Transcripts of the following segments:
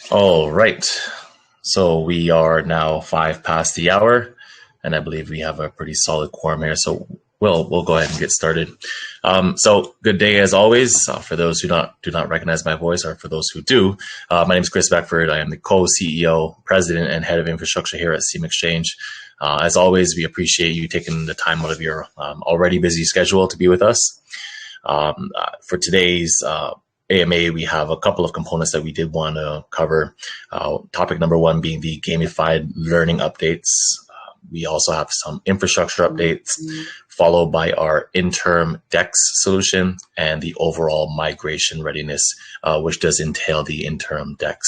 All right. So we are now 5 past the hour, and I believe we have a pretty solid quorum here. So we'll go ahead and get started. So good day as always. For those who do not recognize my voice, or for those who do, my name is Chris Beckford. I am the co-CEO, president, and head of infrastructure here at Seam Exchange. As always, we appreciate you taking the time out of your already busy schedule to be with us. For today's AMA, we have a couple of components that we did want to cover. Topic number one being the gamified learning updates. We also have some infrastructure updates, followed by our Interim Decks solution and the overall migration readiness, which does entail the Interim Decks.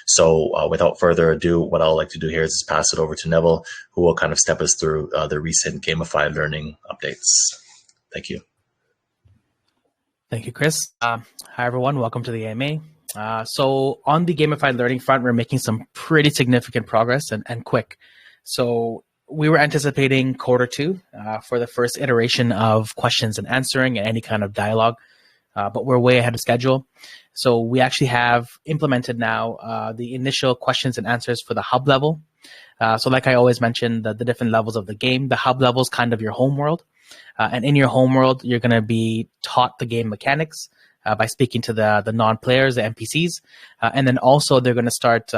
So without further ado, what I'd like to do here is just pass it over to Neville, who will kind of step us through the recent gamified learning updates. Thank you. Thank you, Chris. Hi, everyone. Welcome to the AMA. So on the gamified learning front, we're making some pretty significant progress and quick. So we were anticipating Q2 for the first iteration of questions and answering and any kind of dialogue, but we're way ahead of schedule. So we actually have implemented now the initial questions and answers for the hub level. So like I always mention, the different levels of the game. The hub level is kind of your home world. And in your home world, you're going to be taught the game mechanics by speaking to the non-players, the NPCs. And then also they're going to start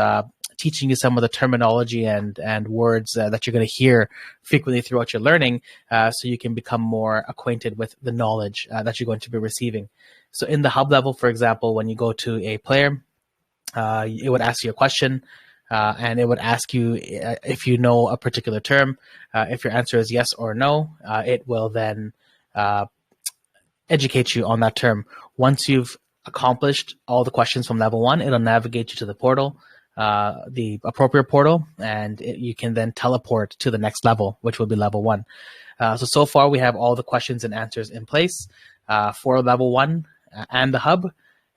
teaching you some of the terminology and words that you're going to hear frequently throughout your learning, so you can become more acquainted with the knowledge that you're going to be receiving. So in the hub level, for example, when you go to a player, it would ask you a question. And it would ask you if you know a particular term. If your answer is yes or no, it will then educate you on that term. Once you've accomplished all the questions from level 1, it'll navigate you to the portal, the appropriate portal, and you can then teleport to the next level, which will be level 1. So far, we have all the questions and answers in place for level 1 and the hub.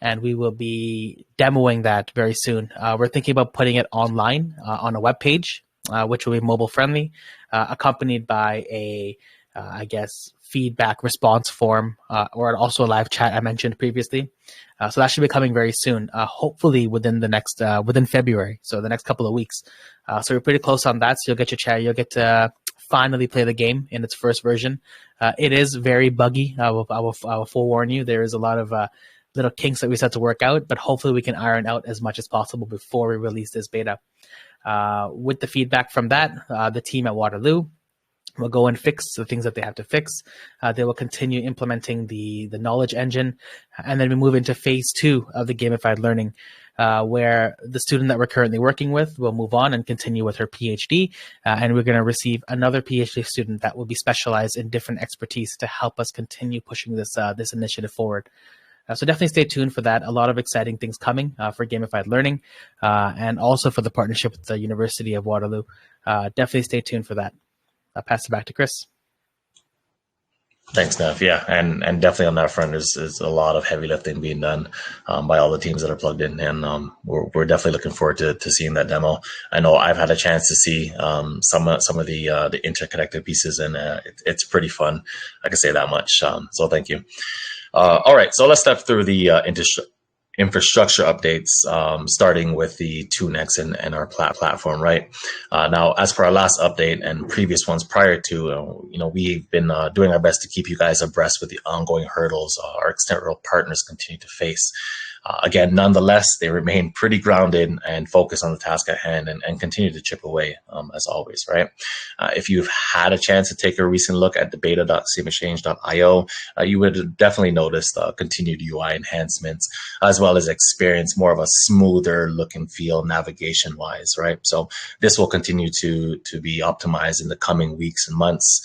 And we will be demoing that very soon. We're thinking about putting it online on a web page, which will be mobile friendly, accompanied by a, feedback response form, or also a live chat I mentioned previously. So that should be coming very soon, hopefully within February, so the next couple of weeks. So we're pretty close on that. So you'll get your chat. You'll get to finally play the game in its first version. It is very buggy. I will forewarn you. There is a lot of little kinks that we set to work out, but hopefully we can iron out as much as possible before we release this beta. With the feedback from that, the team at Waterloo will go and fix the things that they have to fix. They will continue implementing the knowledge engine, and then we move into phase 2 of the gamified learning, where the student that we're currently working with will move on and continue with her PhD, and we're going to receive another PhD student that will be specialized in different expertise to help us continue pushing this initiative forward. So definitely stay tuned for that. A lot of exciting things coming for gamified learning, and also for the partnership with the University of Waterloo. Definitely stay tuned for that. I'll pass it back to Chris. Thanks, Nev. Yeah, and definitely on that front, there's a lot of heavy lifting being done by all the teams that are plugged in, and we're definitely looking forward to seeing that demo. I know I've had a chance to see some of the interconnected pieces, and it's pretty fun. I can say that much. So thank you. All right, so let's step through the infrastructure updates, starting with the TuneX and our platform, right? Now, as per our last update and previous ones prior to, we've been doing our best to keep you guys abreast with the ongoing hurdles our external partners continue to face. Again, nonetheless, they remain pretty grounded and focused on the task at hand and continue to chip away, as always, right? If you've had a chance to take a recent look at the beta.seamexchange.io, you would have definitely noticed continued UI enhancements, as well as experience more of a smoother look and feel navigation-wise, right? So this will continue to be optimized in the coming weeks and months.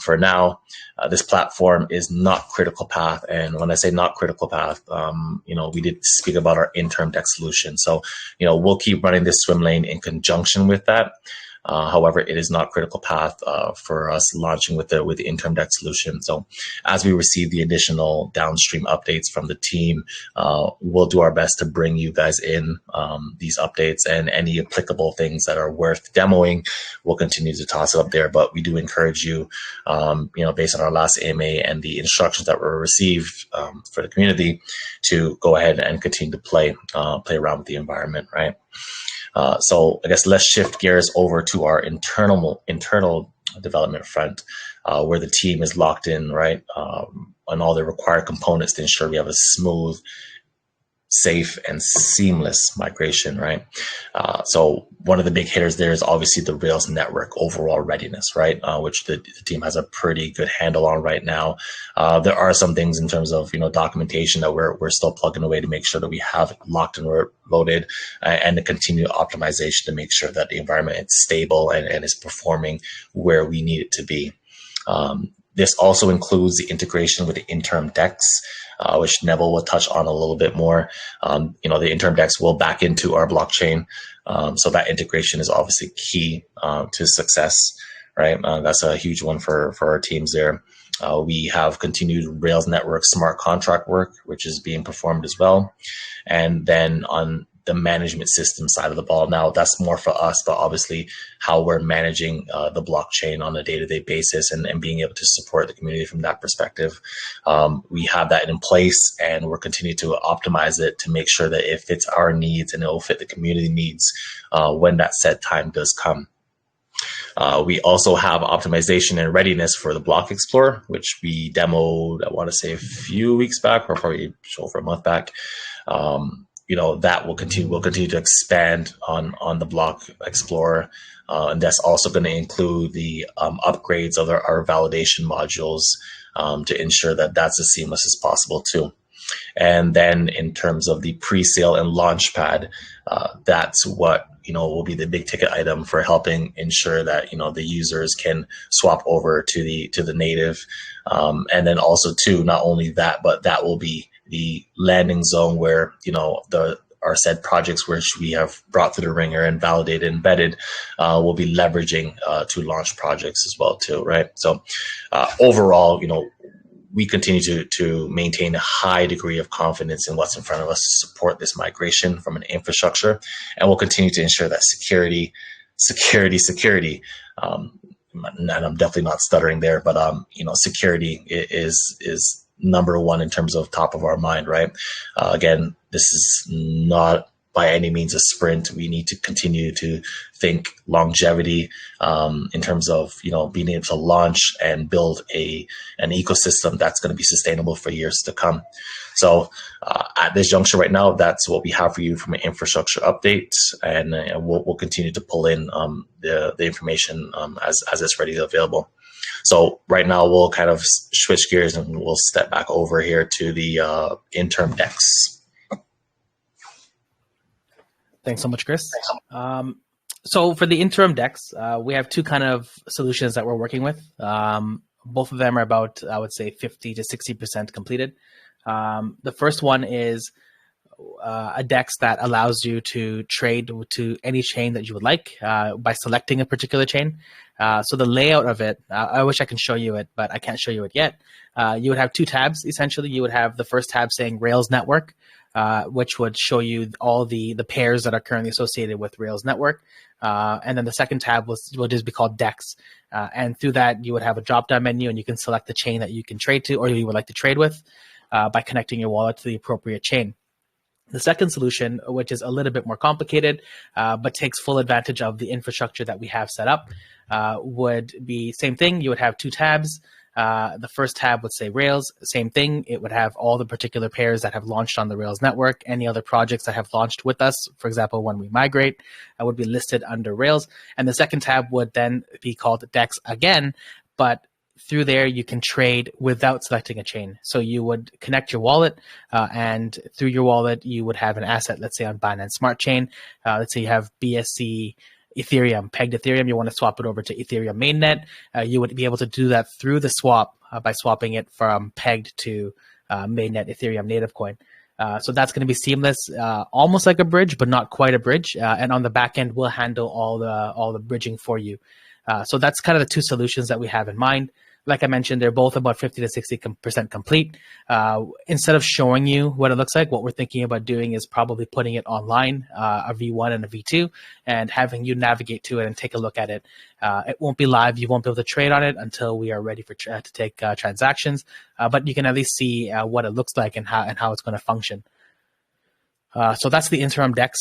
For now, this platform is not critical path. And when I say not critical path, we did speak about our Interim Decks solution. So, we'll keep running this swim lane in conjunction with that. However, it is not critical path for us launching with the Interim Deck solution. So as we receive the additional downstream updates from the team, we'll do our best to bring you guys in these updates, and any applicable things that are worth demoing, we'll continue to toss it up there. But we do encourage you, based on our last AMA and the instructions that were received for the community, to go ahead and continue to play around with the environment, right? So I guess let's shift gears over to our internal development front, where the team is locked in, right, on all the required components to ensure we have a smooth, safe, and seamless migration, right? So one of the big hitters there is obviously the Rails network overall readiness, right? Which the team has a pretty good handle on right now. There are some things in terms of, documentation that we're still plugging away to make sure that we have locked and loaded, and the continued optimization to make sure that the environment is stable and is performing where we need it to be. This also includes the integration with the Interim Decks, which Neville will touch on a little bit more. The Interim Decks will back into our blockchain. So that integration is obviously key to success, right? That's a huge one for our teams there. We have continued Rails network smart contract work, which is being performed as well. And then on the management system side of the ball, now that's more for us, but obviously how we're managing the blockchain on a day-to-day basis, and being able to support the community from that perspective. We have that in place, and we're continuing to optimize it to make sure that it fits our needs and it will fit the community needs when that set time does come. We also have optimization and readiness for the Block Explorer, which we demoed, I want to say, a few weeks back, or probably over a month back. That will continue. We'll continue to expand on the Block Explorer, and that's also going to include the upgrades of our validation modules to ensure that that's as seamless as possible too. And then in terms of the pre-sale and launch pad, that's what will be the big ticket item for helping ensure that the users can swap over to the native, and then also too, not only that, but that will be the landing zone where our said projects which we have brought through the ringer and validated and vetted will be leveraging to launch projects as well too, right? So overall, we continue to maintain a high degree of confidence in what's in front of us to support this migration from an infrastructure, and we'll continue to ensure that security. And I'm definitely not stuttering there, but security is number one in terms of top of our mind, right? Again, this is not by any means a sprint. We need to continue to think longevity in terms of being able to launch and build an ecosystem that's going to be sustainable for years to come. So at this juncture right now, that's what we have for you from an infrastructure update, and we'll continue to pull in the information as it's ready to available. So right now we'll kind of switch gears and we'll step back over here to the Interim Decks. Thanks so much, Chris. So for the Interim Decks, we have two kind of solutions that we're working with. Both of them are about, I would say, 50 to 60% completed. The first one is a DEX that allows you to trade to any chain that you would like by selecting a particular chain. So the layout of it, I wish I can show you it, but I can't show you it yet. You would have two tabs, essentially. You would have the first tab saying Rails Network, which would show you all the pairs that are currently associated with Rails Network. And then the second tab will just be called DEX. And through that, you would have a drop-down menu, and you can select the chain that you can trade to or you would like to trade with by connecting your wallet to the appropriate chain. The second solution, which is a little bit more complicated, but takes full advantage of the infrastructure that we have set up, would be same thing. You would have two tabs. The first tab would say Rails, same thing. It would have all the particular pairs that have launched on the Rails network. Any other projects that have launched with us, for example, when we migrate, would be listed under Rails. And the second tab would then be called DEX again, but through there, you can trade without selecting a chain. So you would connect your wallet, and through your wallet, you would have an asset, let's say on Binance Smart Chain. Let's say you have BSC Ethereum, pegged Ethereum. You want to swap it over to Ethereum mainnet. You would be able to do that through the swap by swapping it from pegged to mainnet Ethereum native coin. So that's going to be seamless, almost like a bridge, but not quite a bridge. And on the back end, we'll handle all the bridging for you. So that's kind of the two solutions that we have in mind. Like I mentioned, they're both about 50 to 60% complete. Instead of showing you what it looks like, what we're thinking about doing is probably putting it online, a V1 and a V2, and having you navigate to it and take a look at it. It won't be live. You won't be able to trade on it until we are ready to take transactions. But you can at least see what it looks like and how it's going to function. So that's the Interim Decks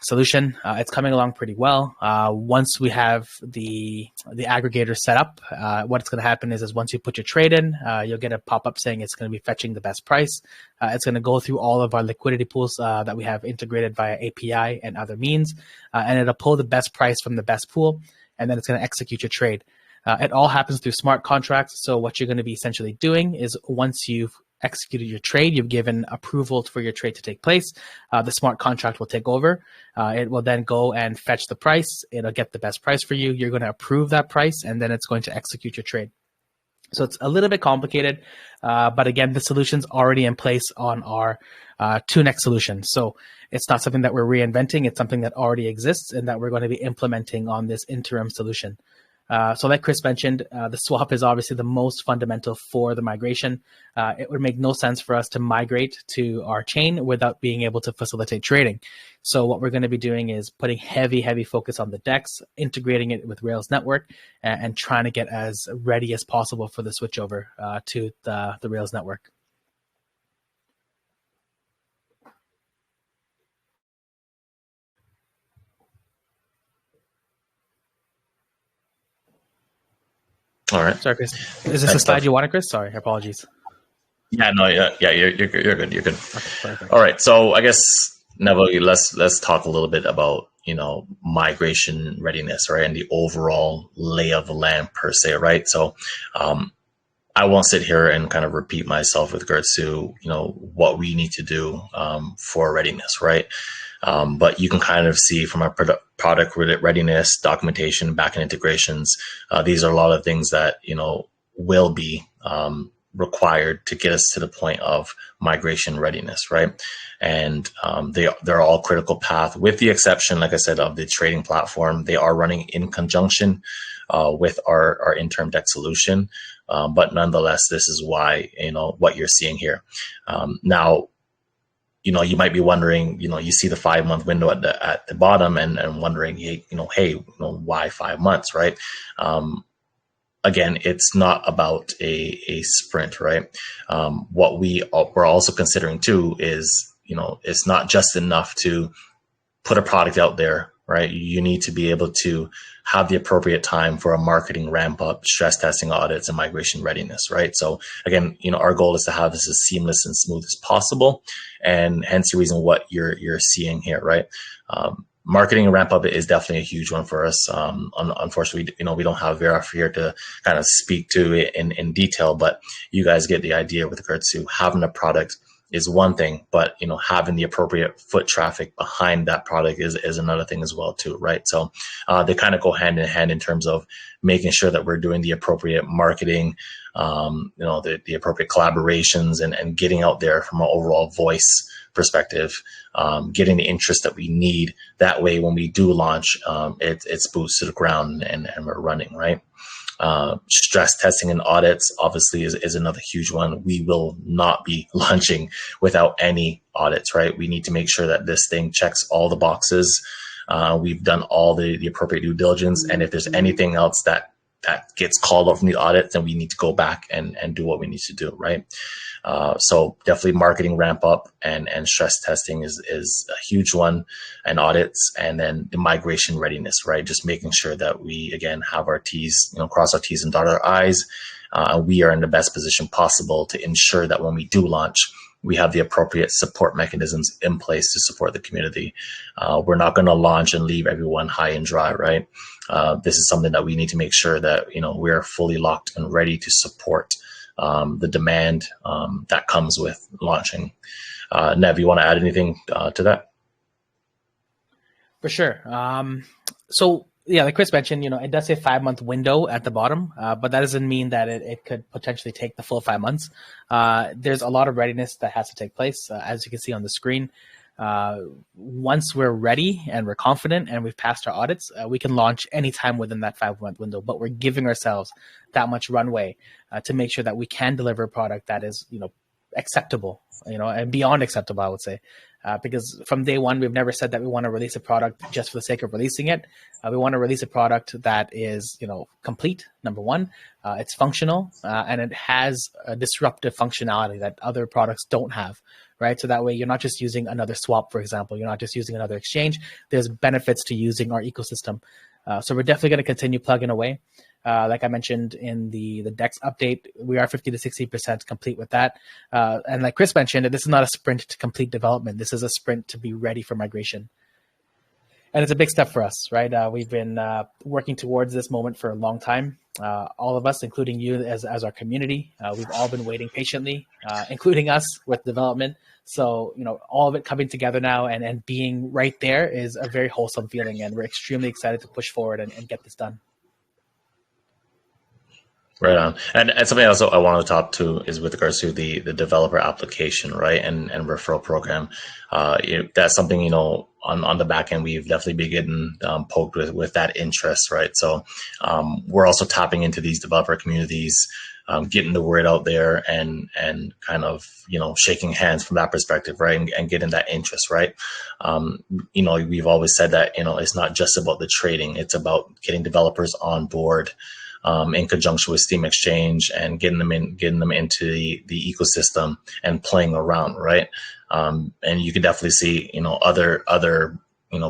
solution. It's coming along pretty well. Once we have the aggregator set up, what's going to happen is once you put your trade in, you'll get a pop-up saying it's going to be fetching the best price. It's going to go through all of our liquidity pools that we have integrated via API and other means, and it'll pull the best price from the best pool, and then it's going to execute your trade. It all happens through smart contracts. So what you're going to be essentially doing is once you've executed your trade, you've given approval for your trade to take place, the smart contract will take over. It will then go and fetch the price. It'll get the best price for you. You're going to approve that price, and then it's going to execute your trade. So it's a little bit complicated, but again, the solution's already in place on our 2next solution. So it's not something that we're reinventing. It's something that already exists and that we're going to be implementing on this interim solution. So like Chris mentioned, the swap is obviously the most fundamental for the migration. It would make no sense for us to migrate to our chain without being able to facilitate trading. So what we're going to be doing is putting heavy focus on the DEX, integrating it with Rails network, and trying to get as ready as possible for the switchover to the Rails network. All right. Sorry, Chris. Is this a slide you wanted, Chris? Sorry, apologies. Yeah, no, yeah, you're good. You're good. Okay, perfect. All right. So I guess, Neville, let's talk a little bit about, migration readiness, right? And the overall lay of the land per se, right? So, I won't sit here and kind of repeat myself with regards to, what we need to do, for readiness, right? But you can kind of see from our product readiness, documentation, backend integrations, these are a lot of things that, will be required to get us to the point of migration readiness, right? And they're all critical path, with the exception, like I said, of the trading platform. They are running in conjunction with our Interim Deck solution. But nonetheless, this is why, what you're seeing here. Now, you might be wondering, you see the 5-month window at the bottom and wondering, hey, why 5 months, right? Again, it's not about a sprint, right? What we're also considering too is, it's not just enough to put a product out there, right? You need to be able to have the appropriate time for a marketing ramp up, stress testing, audits, and migration readiness, right? So again, our goal is to have this as seamless and smooth as possible, and hence the reason what you're seeing here, right? Marketing and ramp up is definitely a huge one for us. Unfortunately, we don't have Vera here to kind of speak to it in detail, but you guys get the idea with regards to having a product is one thing, but having the appropriate foot traffic behind that product is another thing as well too, right? So they kind of go hand in hand in terms of making sure that we're doing the appropriate marketing, the appropriate collaborations, and getting out there from an overall voice perspective, getting the interest that we need. That way, when we do launch, it's boots to the ground and we're running, right? Stress testing and audits obviously is another huge one. We will not be launching without any audits, right? We need to make sure that this thing checks all the boxes. We've done all the appropriate due diligence. And if there's anything else that gets called off from the audit, then we need to go back and do what we need to do, right? So definitely marketing ramp up and stress testing is a huge one, and audits, and then the migration readiness, right? Just making sure that we, again, have our T's, cross our T's and dot our I's. We are in the best position possible to ensure that when we do launch, we have the appropriate support mechanisms in place to support the community. We're not going to launch and leave everyone high and dry, right? This is something that we need to make sure that, we're fully locked and ready to support the demand that comes with launching. Nev, you want to add anything to that? For sure. So yeah, like Chris mentioned, it does say 5-month window at the bottom, but that doesn't mean that it could potentially take the full 5 months. There's a lot of readiness that has to take place, as you can see on the screen. Once we're ready and we're confident and we've passed our audits, we can launch anytime within that 5-month window, but we're giving ourselves that much runway to make sure that we can deliver a product that is, acceptable, and beyond acceptable, I would say. Because from day one, we've never said that we want to release a product just for the sake of releasing it. We want to release a product that is, complete, number one. It's functional, and it has a disruptive functionality that other products don't have, right? So that way you're not just using another swap, for example. You're not just using another exchange. There's benefits to using our ecosystem. So we're definitely going to continue plugging away. Like I mentioned in the Decks update, we are 50 to 60% complete with that. And like Chris mentioned, this is not a sprint to complete development. This is a sprint to be ready for migration. And it's a big step for us, right? We've been working towards this moment for a long time. All of us, including you as our community, we've all been waiting patiently, including us with development. So, all of it coming together now and being right there is a very wholesome feeling. And we're extremely excited to push forward and get this done. Right on. And something else I want to talk to is with regards to the developer application, right? And referral program. That's something, on the back end, we've definitely been getting poked with that interest, right? So we're also tapping into these developer communities, getting the word out there and kind of, shaking hands from that perspective, right? And getting that interest, right? We've always said that, it's not just about the trading, it's about getting developers on board, in conjunction with Steam Exchange and getting them into the ecosystem and playing around, right? And you can definitely see, other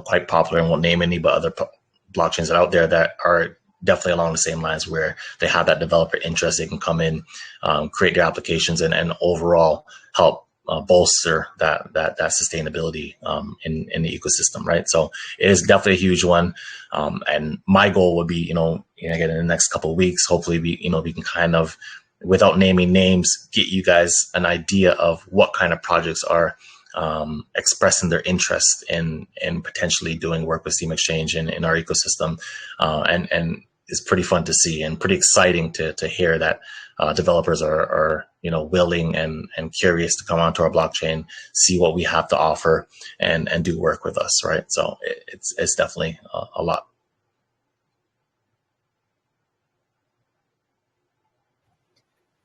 quite popular, and won't name any, but other blockchains that are out there that are definitely along the same lines where they have that developer interest. They can come in, create their applications, and overall help bolster that sustainability in the ecosystem, right? So it is definitely a huge one, and my goal would be, again, in the next couple of weeks, hopefully we can kind of, without naming names, get you guys an idea of what kind of projects are expressing their interest in potentially doing work with Steam Exchange in our ecosystem, and it's pretty fun to see and pretty exciting to hear that developers are willing and curious to come onto our blockchain, see what we have to offer, and do work with us, right? So it's definitely a lot.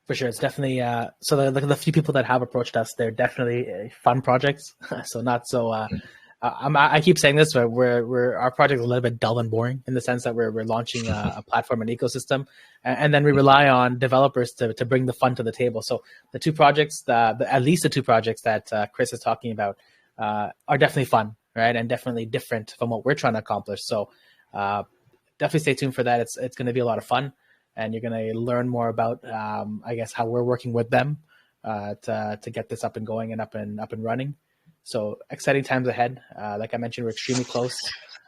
For sure, it's definitely so the few people that have approached us, they're definitely fun projects. So not so. I keep saying this, but our project is a little bit dull and boring in the sense that we're launching a platform and ecosystem, and then we rely on developers to bring the fun to the table. So the two projects, at least the two projects that Chris is talking about, are definitely fun, right, and definitely different from what we're trying to accomplish. So definitely stay tuned for that. It's going to be a lot of fun, and you're going to learn more about, I guess, how we're working with them to get this up and going and up and running. So exciting times ahead. Like I mentioned, we're extremely close.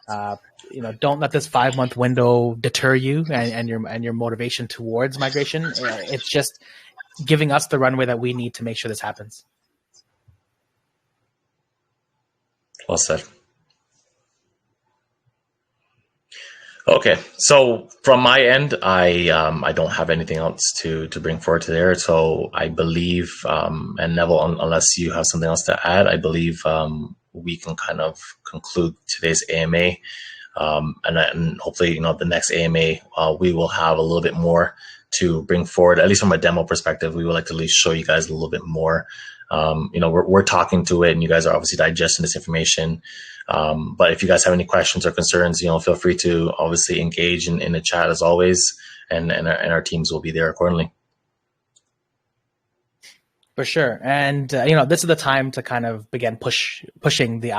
Don't let this 5-month window deter you and your motivation towards migration. It's just giving us the runway that we need to make sure this happens. Well said. Okay, so from my end, I don't have anything else to bring forward to there. So I believe, and Neville, unless you have something else to add, I believe we can kind of conclude today's AMA, and hopefully, the next AMA we will have a little bit more to bring forward. At least from a demo perspective, we would like to at least show you guys a little bit more. We're talking to it, and you guys are obviously digesting this information. But if you guys have any questions or concerns, feel free to obviously engage in the chat as always, and our teams will be there accordingly. For sure. And, this is the time to kind of begin pushing the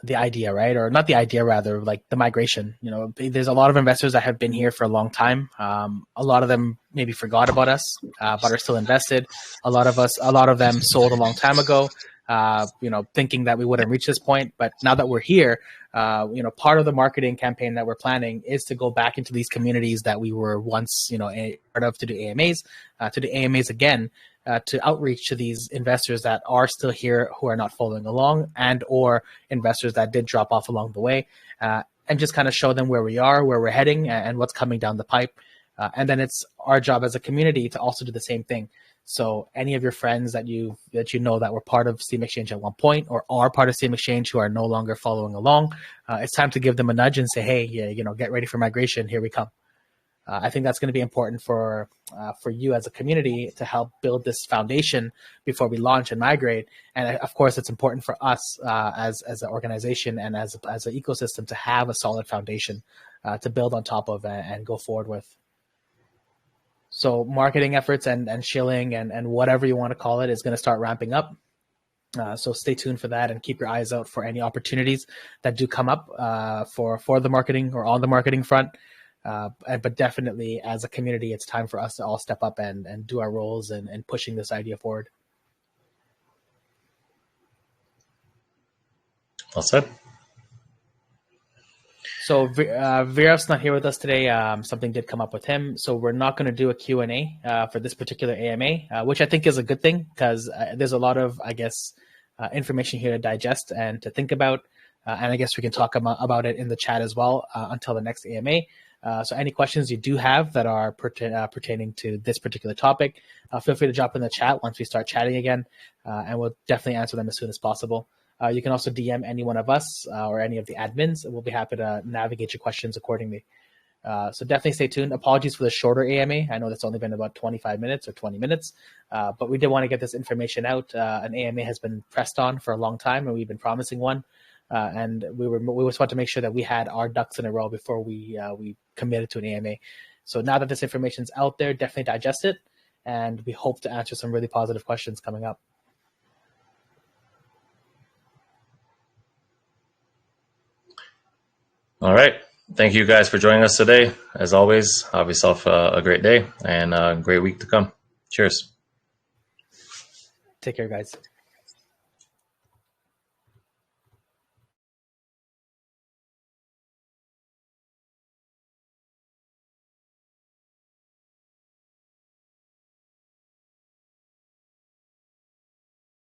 idea, right? Or not the idea, rather, like the migration. There's a lot of investors that have been here for a long time. A lot of them maybe forgot about us, but are still invested. A lot of them sold a long time ago, thinking that we wouldn't reach this point. But now that we're here, part of the marketing campaign that we're planning is to go back into these communities that we were once, part of, to do AMAs again, to outreach to these investors that are still here, who are not following along, and or investors that did drop off along the way, and just kind of show them where we are, where we're heading, and what's coming down the pipe. And then it's our job as a community to also do the same thing. So any of your friends that you know that were part of Steam Exchange at one point or are part of Steam Exchange who are no longer following along, it's time to give them a nudge and say, hey, yeah, get ready for migration. Here we come. I think that's going to be important for you as a community to help build this foundation before we launch and migrate. And of course, it's important for us as an organization and as an ecosystem to have a solid foundation to build on top of and go forward with. So marketing efforts and shilling and whatever you want to call it is going to start ramping up. So stay tuned for that and keep your eyes out for any opportunities that do come up for the marketing or on the marketing front. But definitely as a community, it's time for us to all step up and do our roles and pushing this idea forward. Well said. So Virav's not here with us today. Something did come up with him. So we're not going to do a Q&A for this particular AMA, which I think is a good thing because there's a lot of, I guess, information here to digest and to think about. And I guess we can talk about it in the chat as well until the next AMA. So any questions you do have that are pertaining to this particular topic, feel free to drop in the chat once we start chatting again, and we'll definitely answer them as soon as possible. You can also DM any one of us or any of the admins, and we'll be happy to navigate your questions accordingly. So definitely stay tuned. Apologies for the shorter AMA. I know that's only been about 25 minutes or 20 minutes, but we did want to get this information out. An AMA has been pressed on for a long time, and we've been promising one. And we just want to make sure that we had our ducks in a row before we committed to an AMA. So now that this information is out there, definitely digest it, and we hope to answer some really positive questions coming up. All right. Thank you guys for joining us today. As always, have yourself a great day and a great week to come. Cheers. Take care, guys.